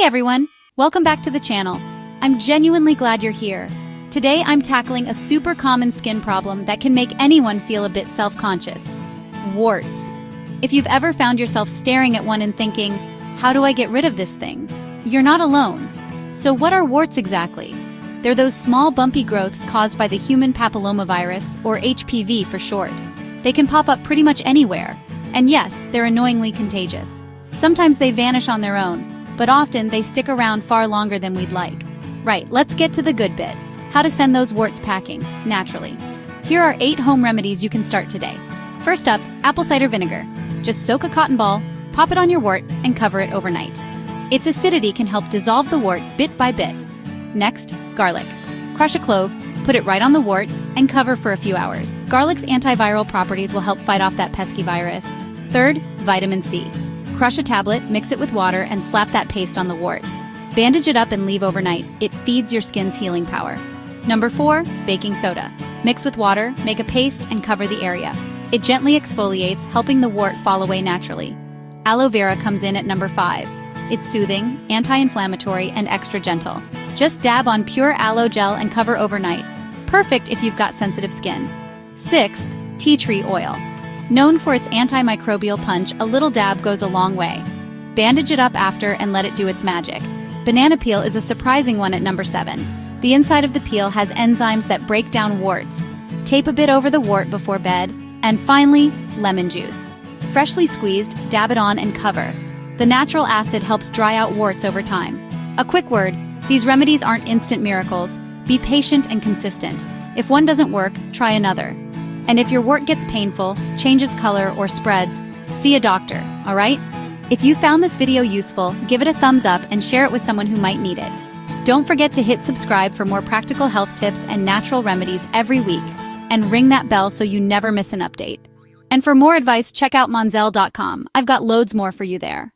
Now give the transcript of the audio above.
everyone! Welcome back to the channel. I'm genuinely glad you're here. Today I'm tackling a super common skin problem that can make anyone feel a bit self-conscious. Warts. If you've ever found yourself staring at one and thinking, how do I get rid of this thing? You're not alone. So what are warts exactly? They're those small bumpy growths caused by the human papillomavirus, or HPV for short. They can pop up pretty much anywhere. And yes, they're annoyingly contagious. Sometimes they vanish on their own, but often they stick around far longer than we'd like. Right, let's get to the good bit. How to send those warts packing, naturally. Here are 8 home remedies you can start today. First up, apple cider vinegar. Just soak a cotton ball, pop it on your wart, and cover it overnight. Its acidity can help dissolve the wart bit by bit. Next, garlic. Crush a clove, put it right on the wart, and cover for a few hours. Garlic's antiviral properties will help fight off that pesky virus. Third, vitamin C. Crush a tablet, mix it with water, and slap that paste on the wart. Bandage it up and leave overnight. It feeds your skin's healing power. Number 4, baking soda. Mix with water, make a paste, and cover the area. It gently exfoliates, helping the wart fall away naturally. Aloe vera comes in at number 5. It's soothing, anti-inflammatory, and extra gentle. Just dab on pure aloe gel and cover overnight. Perfect if you've got sensitive skin. 6th, tea tree oil. Known for its antimicrobial punch, a little dab goes a long way. Bandage it up after and let it do its magic. Banana peel is a surprising one at number 7. The inside of the peel has enzymes that break down warts. Tape a bit over the wart before bed. And finally, lemon juice. Freshly squeezed, dab it on and cover. The natural acid helps dry out warts over time. A quick word, these remedies aren't instant miracles. Be patient and consistent. If one doesn't work, try another. And if your wart gets painful, changes color, or spreads, see a doctor, alright? If you found this video useful, give it a thumbs up and share it with someone who might need it. Don't forget to hit subscribe for more practical health tips and natural remedies every week. And ring that bell so you never miss an update. And for more advice, check out monzel.com. I've got loads more for you there.